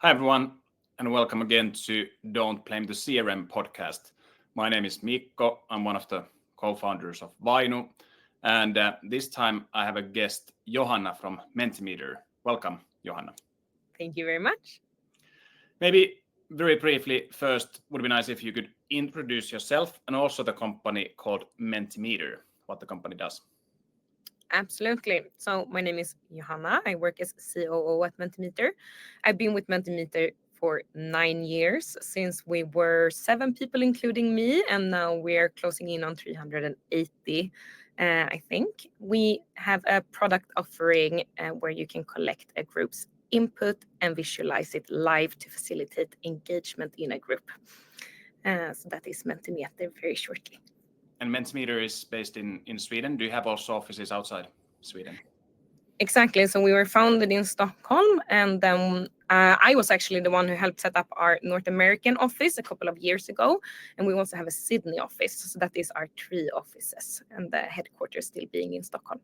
Hi, everyone, and welcome again to Don't Blame the CRM podcast. My name is Mikko. I'm one of the co-founders of Vainu. And this time I have a guest, Johanna from Mentimeter. Welcome, Johanna. Thank you very much. Maybe very briefly, first, would be nice if you could introduce yourself and also the company called Mentimeter, what the company does. Absolutely. So my name is Johanna. I work as COO at Mentimeter. I've been with Mentimeter for 9 years since we were 7 people, including me, and now we're closing in on 380. I think we have a product offering where you can collect a group's input and visualize it live to facilitate engagement in a group. So that is Mentimeter very shortly. And Mentimeter is based in Sweden. Do you have also offices outside Sweden? Exactly. So we were founded in Stockholm, and then I was actually the one who helped set up our North American office a couple of years ago. And we also have a Sydney office. So that is our 3 offices, and the headquarters still being in Stockholm.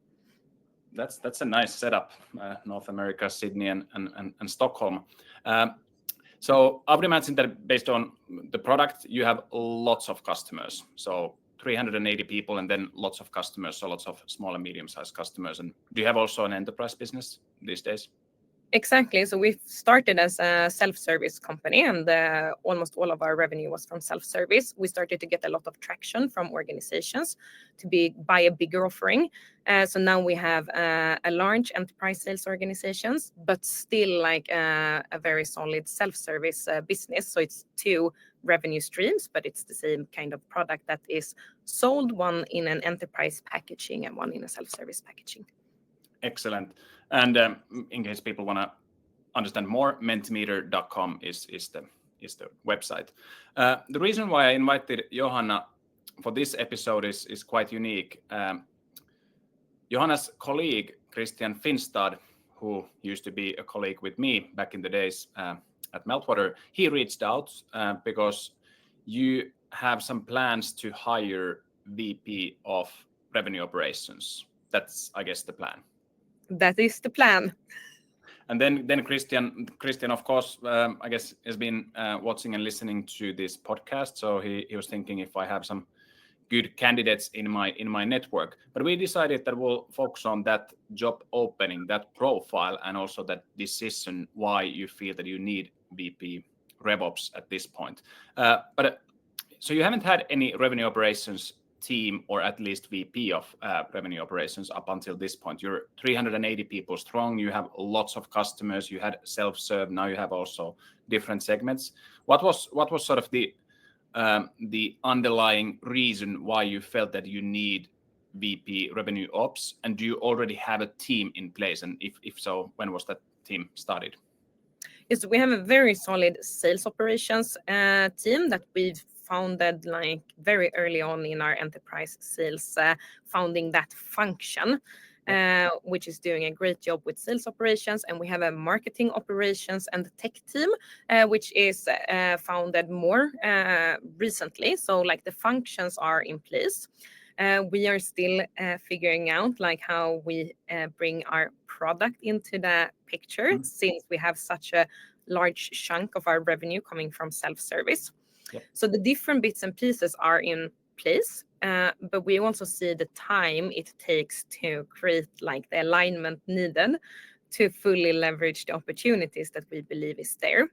That's a nice setup, North America, Sydney, and Stockholm. So I would imagine that based on the product, you have lots of customers. So 380 people and then lots of customers, so lots of small and medium-sized customers. And do you have also an enterprise business these days? Exactly. So we started as a self-service company, and almost all of our revenue was from self-service. We started to get a lot of traction from organizations to buy a bigger offering. So now we have a large enterprise sales organizations, but still like a very solid self-service business. So it's 2 revenue streams, but it's the same kind of product that is sold, one in an enterprise packaging and one in a self-service packaging. Excellent. And in case people want to understand more, mentimeter.com is the website. The reason why I invited Johanna for this episode is quite unique. Johanna's colleague, Christian Finstad, who used to be a colleague with me back in the days at Meltwater, he reached out because you have some plans to hire VP of Revenue Operations. That's, I guess, the plan. That is the plan. And then Christian, of course, I guess has been watching and listening to this podcast. So he was thinking if I have some good candidates in my network. But we decided that we'll focus on that job opening, that profile, and also that decision why you feel that you need VP RevOps at this point. So you haven't had any revenue operations team, or at least VP of revenue operations up until this point. You're 380 people strong. You have lots of customers. You had self-serve. Now you have also different segments. What was sort of the underlying reason why you felt that you need VP revenue ops? And do you already have a team in place? And if so, when was that team started? Yes, we have a very solid sales operations team that we've founded like very early on in our enterprise sales, founding that function, which is doing a great job with sales operations. And we have a marketing operations and tech team, which is founded more recently. So like the functions are in place. We are still figuring out like how we bring our product into the picture, since we have such a large chunk of our revenue coming from self-service. Yep. So the different bits and pieces are in place, but we also see the time it takes to create like the alignment needed to fully leverage the opportunities that we believe is there.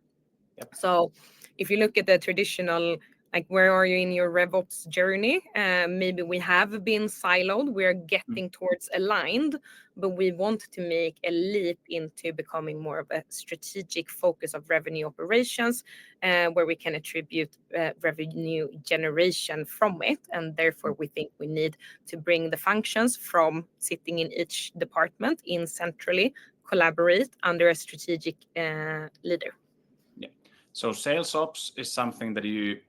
Yep. So if you look at the traditional, like where are you in your RevOps journey? Maybe we have been siloed. We're getting towards aligned, but we want to make a leap into becoming more of a strategic focus of revenue operations, where we can attribute revenue generation from it. And therefore, we think we need to bring the functions from sitting in each department in centrally, collaborate under a strategic leader. Yeah. So sales ops is something that you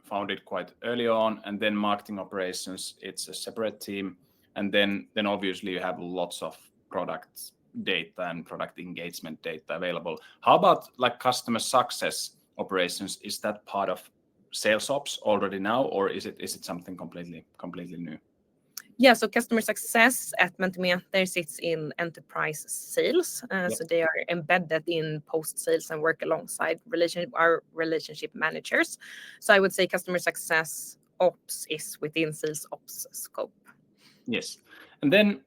founded quite early on, and then marketing operations, it's a separate team. And then obviously you have lots of product data and product engagement data available. How about like customer success operations? Is that part of sales ops already now, or is it something completely new? Yeah, so customer success at Mentimeter sits in enterprise sales. So they are embedded in post-sales and work alongside our relationship managers. So I would say customer success ops is within sales ops scope. Yes. And then,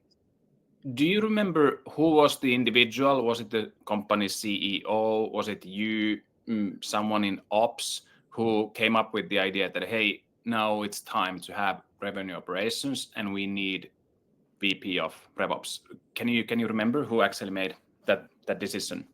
do you remember who was the individual? Was it the company CEO? Was it you, someone in ops, who came up with the idea that, hey, now it's time to have revenue operations and we need VP of RevOps? Can you remember who actually made that decision?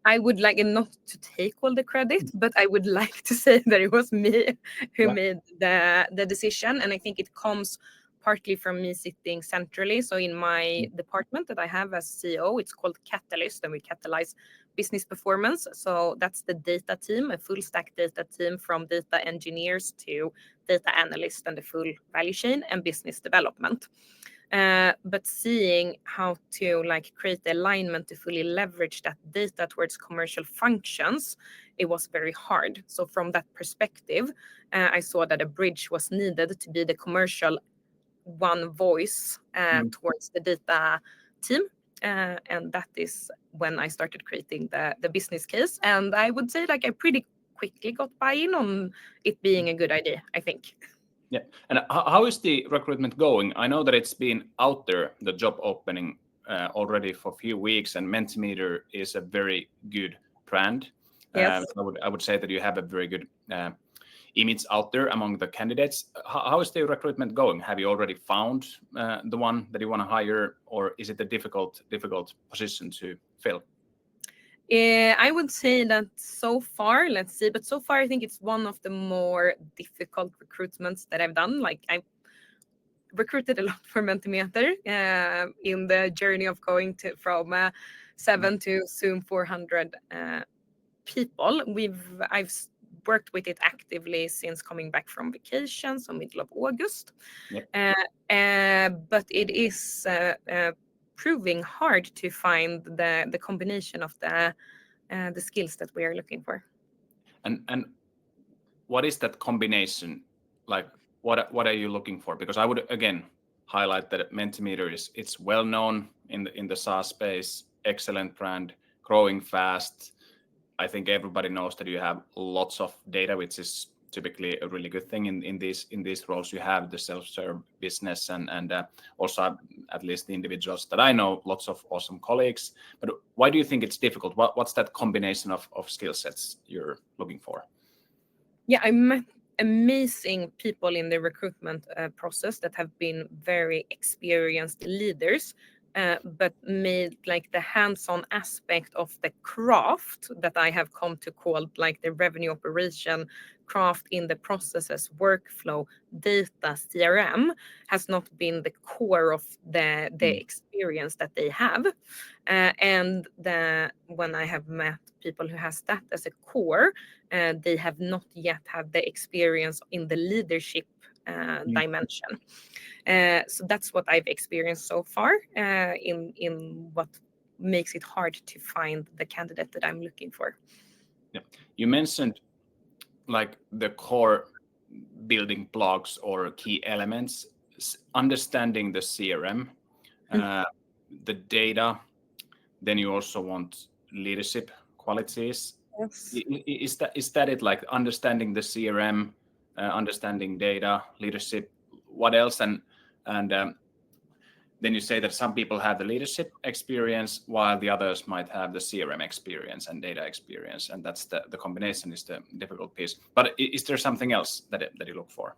I would like not to take all the credit, but I would like to say that it was me who made the decision. And I think it comes partly from me sitting centrally. So in my department that I have as CEO, it's called Catalyst, and we catalyze business performance. So that's the data team, a full stack data team from data engineers to data analysts and the full value chain and business development. But seeing how to create the alignment to fully leverage that data towards commercial functions, it was very hard. So from that perspective, I saw that a bridge was needed to be the commercial one voice towards the data team. And that is when I started creating the business case. And I would say I pretty quickly got buy-in on it being a good idea, I think. Yeah. And how is the recruitment going? I know that it's been out there, the job opening, already for a few weeks, and Mentimeter is a very good brand. Yes. I would say that you have a very good image out there among the candidates. How is the recruitment going? Have you already found the one that you want to hire, or is it a difficult position to fill? I would say that so far, let's see, but so far I think it's one of the more difficult recruitments that I've done. I've recruited a lot for Mentimeter in the journey of going from 7 to soon 400 people. I've worked with it actively since coming back from vacation, so middle of August. But it is proving hard to find the combination of the skills that we are looking for. And what is that combination? What are you looking for? Because I would again highlight that Mentimeter it's well known in the SaaS space, excellent brand, growing fast. I think everybody knows that you have lots of data, which is typically a really good thing in these roles. You have the self-serve business and also, at least the individuals that I know, lots of awesome colleagues. But why do you think it's difficult? What's that combination of skill sets you're looking for? Yeah, I met amazing people in the recruitment process that have been very experienced leaders, but made the hands-on aspect of the craft that I have come to call the revenue operation craft in the processes, workflow, data, CRM has not been the core of the experience that they have. And when I have met people who has that as a core, they have not yet had the experience in the leadership dimension. So that's what I've experienced so far in what makes it hard to find the candidate that I'm looking for. Yeah. You mentioned the core building blocks or key elements, understanding the CRM, the data, then you also want leadership qualities. Yes. Is that it, understanding the CRM, understanding data, leadership, what else? And then you say that some people have the leadership experience while the others might have the CRM experience and data experience, and that's the combination is the difficult piece. But is there something else that you look for?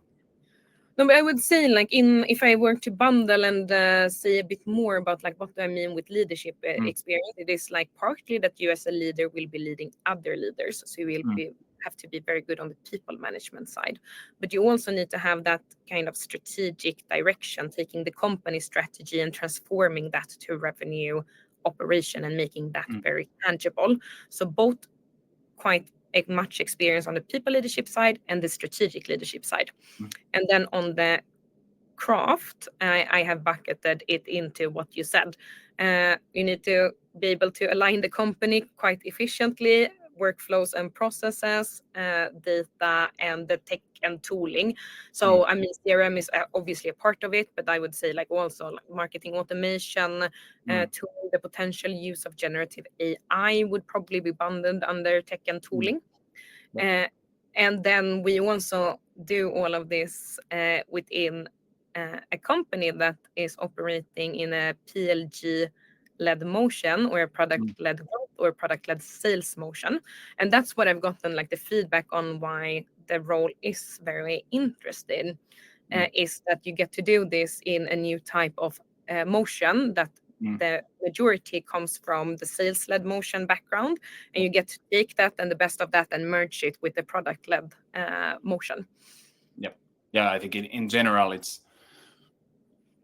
No, but I would say if I were to bundle and say a bit more about what do I mean with leadership experience, it is partly that you as a leader will be leading other leaders, so you will have to be very good on the people management side, but you also need to have that kind of strategic direction, taking the company strategy and transforming that to revenue operation and making that very tangible. So both quite much experience on the people leadership side and the strategic leadership side. And then on the craft, I have bucketed it into what you said. You need to be able to align the company quite efficiently, workflows and processes, data, and the tech and tooling. So I mean, CRM is obviously a part of it, but I would say like also like marketing automation, to the potential use of generative AI would probably be bundled under tech and tooling. And then we also do all of this within a company that is operating in a PLG-led motion, or a product-led growth, or product-led sales motion. And that's what I've gotten like the feedback on why the role is very interesting, is that you get to do this in a new type of motion that the majority comes from the sales-led motion background, and you get to take that and the best of that and merge it with the product-led motion. Yeah, I think in general, it's,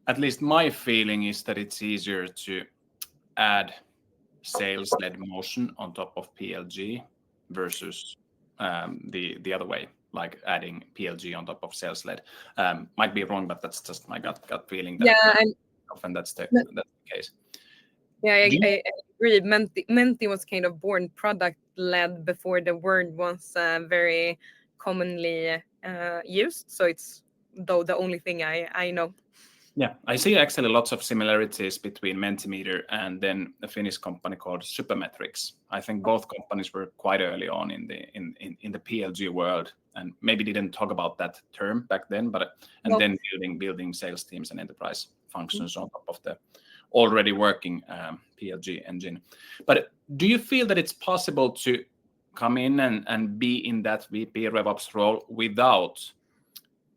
at least my feeling is that it's easier to add sales-led motion on top of PLG versus the other way, like adding PLG on top of sales-led. Might be wrong, but that's just my gut feeling. That often that's the case. Yeah, I agree. Menti was kind of born product-led before the word was very commonly used. So it's the only thing I know. Yeah, I see actually lots of similarities between Mentimeter and then a Finnish company called Supermetrics. I think both companies were quite early on in the PLG world, and maybe didn't talk about that term back then, then building sales teams and enterprise functions on top of the already working PLG engine. But do you feel that it's possible to come in and be in that VP RevOps role without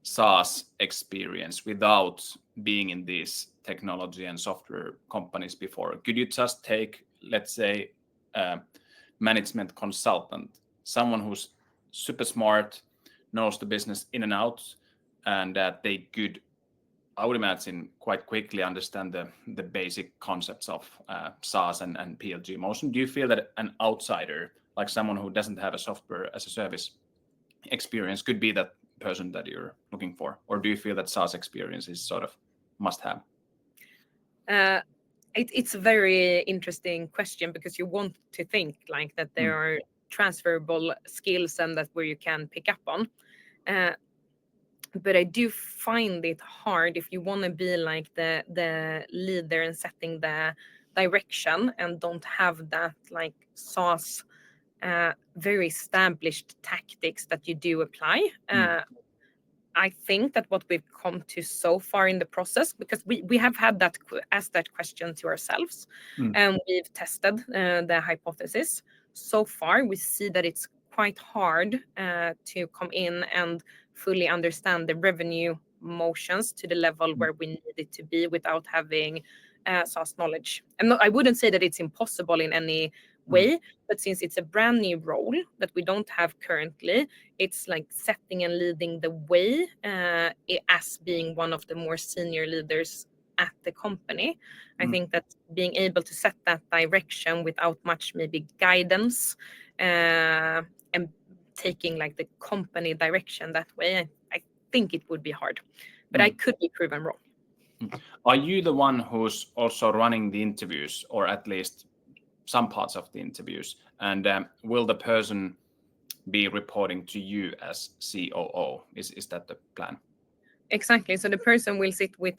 SaaS experience, without being in these technology and software companies before? Could you just take, let's say, management consultant, someone who's super smart, knows the business in and out, and that they could, I would imagine, quite quickly understand the basic concepts of SaaS and PLG motion? Do you feel that an outsider, like someone who doesn't have a software as a service experience, could be that person that you're looking for? Or do you feel that SaaS experience is sort of must have? It's a very interesting question, because you want to think like that there are transferable skills and that where you can pick up on. But I do find it hard if you want to be like the leader and setting the direction and don't have that like SaaS very established tactics that you do apply. I think that what we've come to so far in the process, because we have had asked that question to ourselves, and we've tested the hypothesis. So far, we see that it's quite hard to come in and fully understand the revenue motions to the level where we need it to be without having SaaS knowledge. And I wouldn't say that it's impossible in any way, but since it's a brand new role that we don't have currently, it's like setting and leading the way as being one of the more senior leaders at the company. I think that being able to set that direction without much maybe guidance and taking like the company direction that way, I think it would be hard, but I could be proven wrong. Are you the one who's also running the interviews, or at least some parts of the interviews? And will the person be reporting to you as COO? Is that the plan? Exactly. So the person will sit with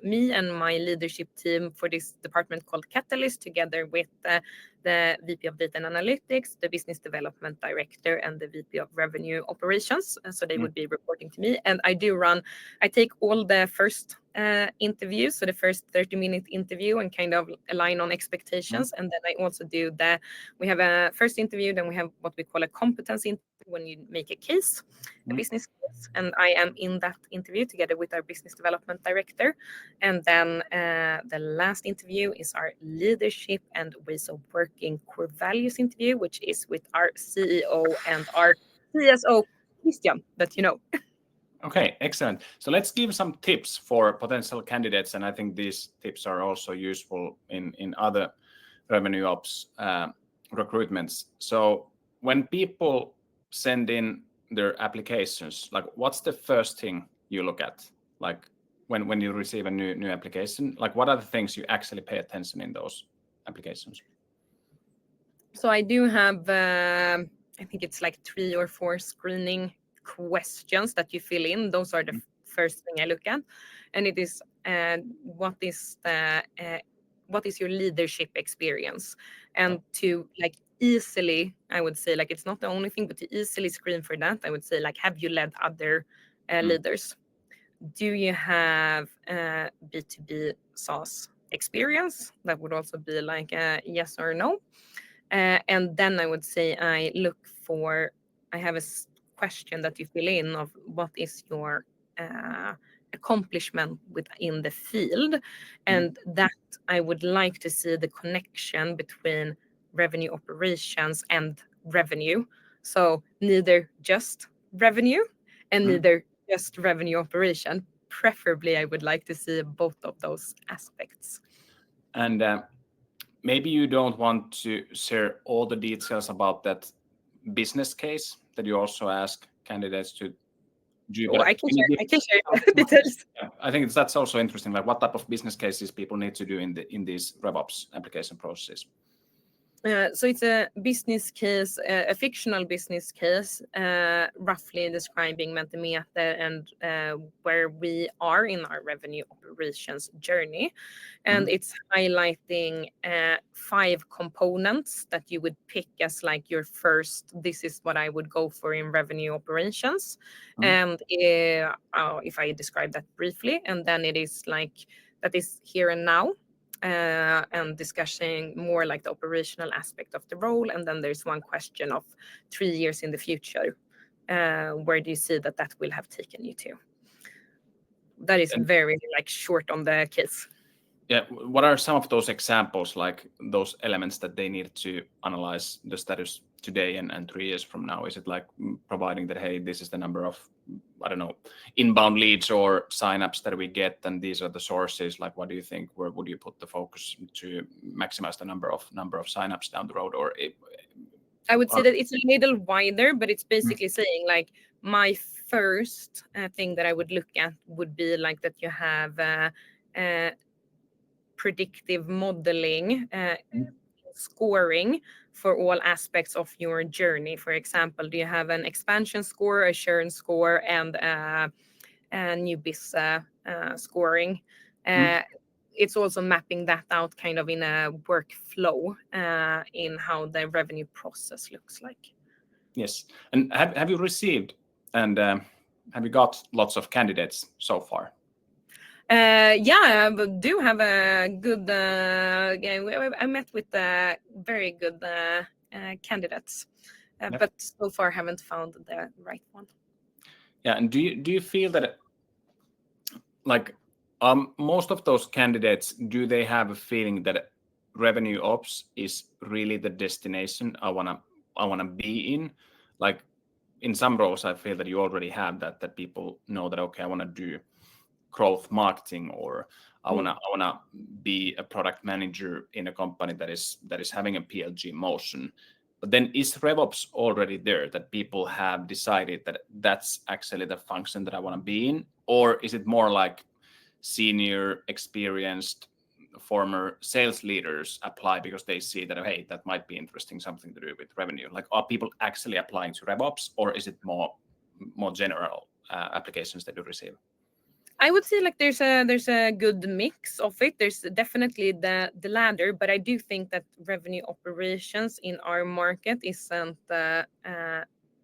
me and my leadership team for this department called Catalyst, together with the VP of Data and Analytics, the Business Development Director, and the VP of Revenue Operations. So they would be reporting to me. And I take all the first interviews, so the first 30-minute interview, and kind of align on expectations. And then I also we have a first interview, then we have what we call a competence interview, when you make a case, a business case. And I am in that interview together with our Business Development Director. And then the last interview is our leadership and ways of working core values interview, which is with our CEO and our CSO, Christian, that you know. Okay, excellent. So let's give some tips for potential candidates, and I think these tips are also useful in other revenue ops recruitments. So when people send in their applications, like what's the first thing you look at? Like when you receive a new application, like what are the things you actually pay attention in those applications? So I do have, I think it's like 3 or 4 screening questions that you fill in. Those are the first thing I look at, and it is what is your leadership experience, and to like easily, I would say, like it's not the only thing, but to easily screen for that, I would say like, have you led other leaders? Do you have B2B SaaS experience? That would also be like a yes or no. And then I would say I have a question that you fill in of what is your accomplishment within the field. And that I would like to see the connection between revenue operations and revenue. So neither just revenue and neither just revenue operation. Preferably, I would like to see both of those aspects. And maybe you don't want to share all the details about that business case that you also ask candidates to do. Oh, I can share details. Yeah, I think that's also interesting. Like, what type of business cases people need to do in these RevOps application processes? So it's a business case, a fictional business case, roughly describing Mentimeter and where we are in our revenue operations journey. And it's highlighting 5 components that you would pick as like your first, this is what I would go for in revenue operations. And if I describe that briefly, and then it is like, that is here and now. And discussing more like the operational aspect of the role. And then there's one question of 3 years in the future. Where do you see that will have taken you to? That is very like short on the case. Yeah. What are some of those examples, like those elements that they need to analyze the status today and 3 years from now? Is it like providing that, hey, this is the number of, I don't know, inbound leads or signups that we get, and these are the sources? Like, what do you think? Where would you put the focus to maximize the number of signups down the road? Or I would say that it's a little wider, but it's basically saying like, my first thing that I would look at would be like that you have predictive modeling, scoring for all aspects of your journey. For example, do you have an expansion score, a churn score, and a new biz scoring? It's also mapping that out kind of in a workflow in how the revenue process looks like. Yes. And have you received and have you got lots of candidates so far? Yeah, I do have a good. I met with very good candidates, but so far haven't found the right one. Yeah, and do you feel that like most of those candidates, do they have a feeling that revenue ops is really the destination I wanna be in? Like, in some roles, I feel that you already have that people know that, okay, I want to do growth marketing, or I wanna be a product manager in a company that is having a PLG motion. But then is RevOps already there, that people have decided that that's actually the function that I want to be in? Or is it more like senior, experienced, former sales leaders apply because they see that, hey, that might be interesting, something to do with revenue? Like, are people actually applying to RevOps, or is it more general applications that you receive? I would say like there's a good mix of it. There's definitely the latter, but I do think that revenue operations in our market isn't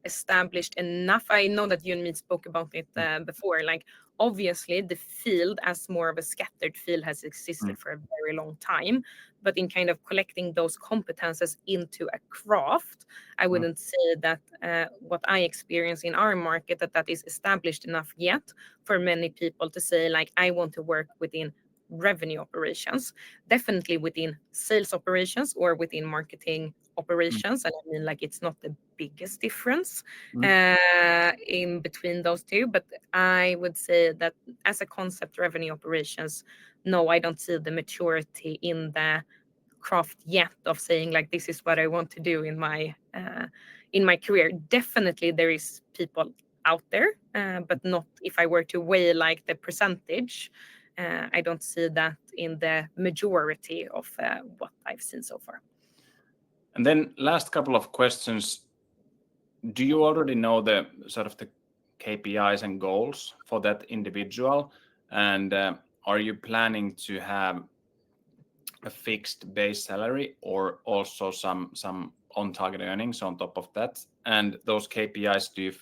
established enough. I know that you and me spoke about it before. Like, obviously, the field as more of a scattered field has existed for a very long time, but in kind of collecting those competences into a craft, I wouldn't say that what I experience in our market that is established enough yet for many people to say like, I want to work within revenue operations, definitely within sales operations or within marketing operations. And I mean, like, it's not the biggest difference in between those two, but I would say that as a concept, revenue operations, no, I don't see the maturity in the craft yet of saying like, this is what I want to do in my career. Definitely there is people out there, but not, if I were to weigh like the percentage, I don't see that in the majority of what I've seen so far. And then last couple of questions. Do you already know the sort of the KPIs and goals for that individual? And are you planning to have a fixed base salary or also some on-target earnings on top of that? And those KPIs, do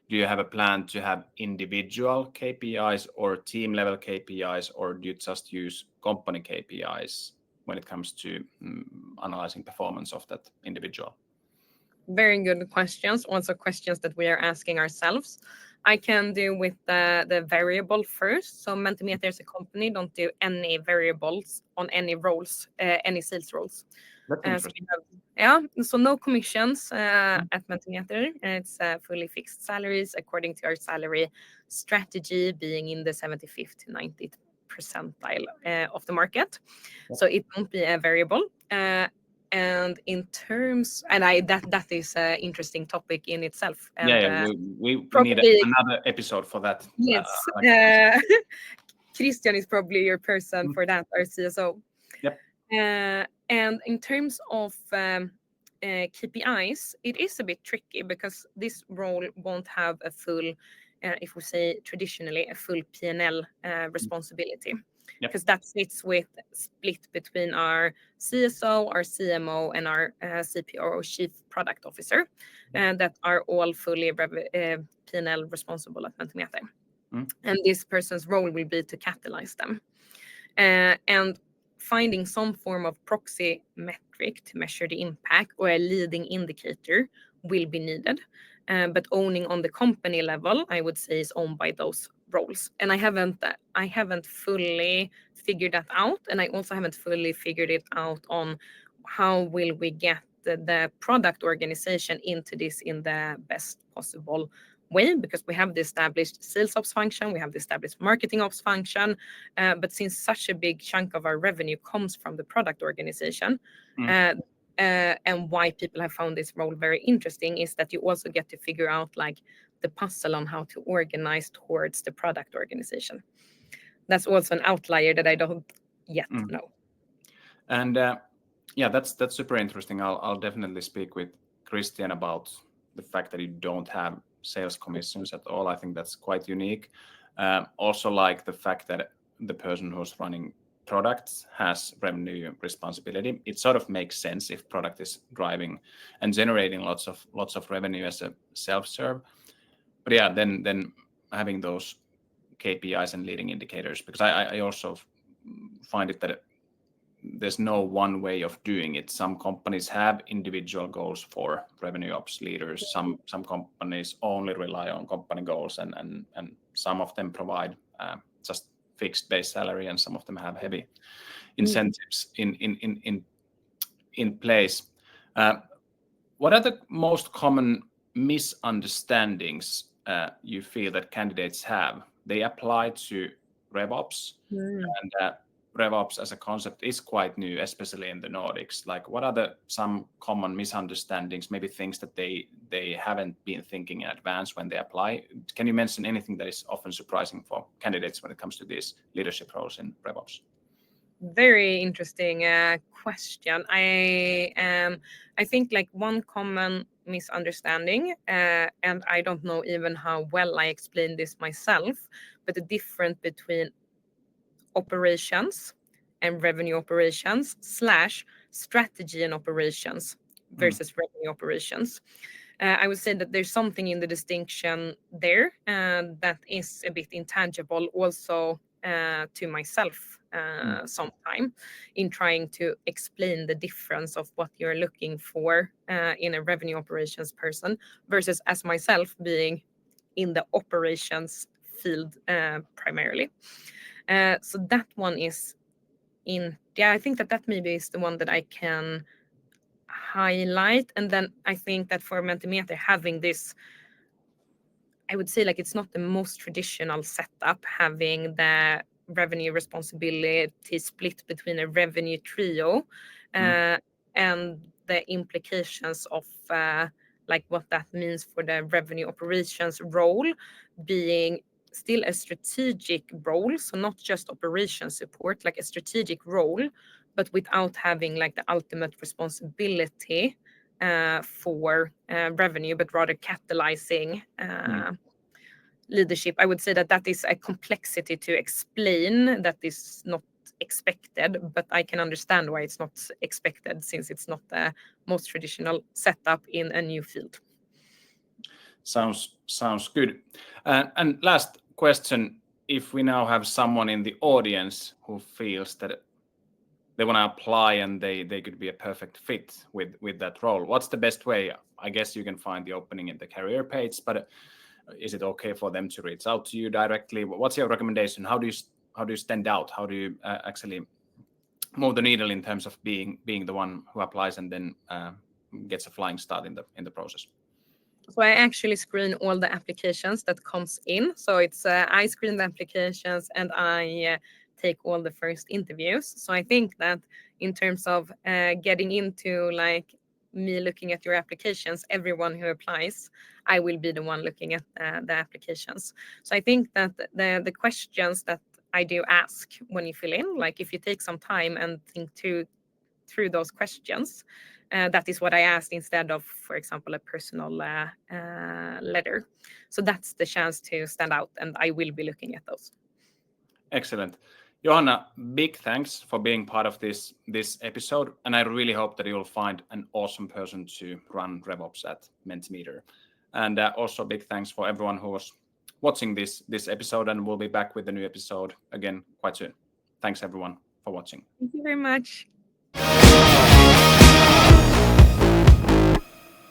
you have a plan to have individual KPIs or team level KPIs, or do you just use company KPIs when it comes to analyzing performance of that individual? Very good questions. Also questions that we are asking ourselves. I can do with the variable first. So Mentimeter as a company don't do any variables on any roles, any sales roles. That's interesting. So no commissions at Mentimeter. It's fully fixed salaries according to our salary strategy, being in the 75th to 90th percentile of the market. So it won't be a variable. And in terms, and that is an interesting topic in itself. And, we probably need another episode for that. Yes, Christian is probably your person for that, our CSO. Yep. And in terms of KPIs, it is a bit tricky because this role won't have a full, if we say traditionally, a full P&L responsibility. Because that fits with split between our CSO, our CMO, and our CPO, or Chief Product Officer, and that are all fully P&L responsible at Mentimeter. And this person's role will be to catalyze them. And finding some form of proxy metric to measure the impact or a leading indicator will be needed. But owning on the company level, I would say, is owned by those roles. And I haven't fully figured that out. And I also haven't fully figured it out on how will we get the product organization into this in the best possible way, because we have the established sales ops function, we have the established marketing ops function, but since such a big chunk of our revenue comes from the product organization, and why people have found this role very interesting is that you also get to figure out like the puzzle on how to organize towards the product organization. That's also an outlier that I don't yet know. And that's super interesting. I'll definitely speak with Christian about the fact that you don't have sales commissions at all. I think that's quite unique. Also, like the fact that the person who's running products has revenue responsibility. It sort of makes sense if product is driving and generating lots of revenue as a self-serve. But yeah, then having those KPIs and leading indicators, because I also find it that there's no one way of doing it. Some companies have individual goals for revenue ops leaders. Some companies only rely on company goals, and some of them provide just fixed base salary, and some of them have heavy incentives in place. What are the most common misunderstandings you feel that candidates have? They apply to RevOps, and RevOps as a concept is quite new, especially in the Nordics. Like, what are some common misunderstandings, maybe things that they haven't been thinking in advance when they apply? Can you mention anything that is often surprising for candidates when it comes to these leadership roles in RevOps? Very interesting question. I think like one common misunderstanding, and I don't know even how well I explain this myself, but the difference between operations and revenue operations / strategy and operations versus revenue operations. I would say that there's something in the distinction there that is a bit intangible also to myself sometime in trying to explain the difference of what you're looking for in a revenue operations person versus as myself being in the operations field primarily. So that one is I think that maybe is the one that I can highlight. And then I think that for Mentimeter, having this, I would say like it's not the most traditional setup, having the revenue responsibility split between a revenue trio and the implications of like what that means for the revenue operations role being still a strategic role, so not just operation support, like a strategic role, but without having like the ultimate responsibility for revenue, but rather catalyzing leadership. I would say that is a complexity to explain that is not expected, but I can understand why it's not expected, since it's not the most traditional setup in a new field. Sounds good. And last question, if we now have someone in the audience who feels that they want to apply and they could be a perfect fit with that role, what's the best way? I guess you can find the opening in the career page, but is it okay for them to reach out to you directly? What's your recommendation? How do you stand out? How do you actually move the needle in terms of being the one who applies and then gets a flying start in the process? So I actually screen all the applications that comes in. So it's I screen the applications and I take all the first interviews. So I think that in terms of getting into like me looking at your applications, everyone who applies, I will be the one looking at the applications. So I think that the questions that I do ask when you fill in, like if you take some time and think through those questions, that is what I asked instead of, for example, a personal letter. So that's the chance to stand out, and I will be looking at those. Excellent. Johanna, big thanks for being part of this episode, and I really hope that you'll find an awesome person to run RevOps at Mentimeter. And also big thanks for everyone who was watching this episode, and we'll be back with a new episode again quite soon. Thanks everyone for watching. Thank you very much.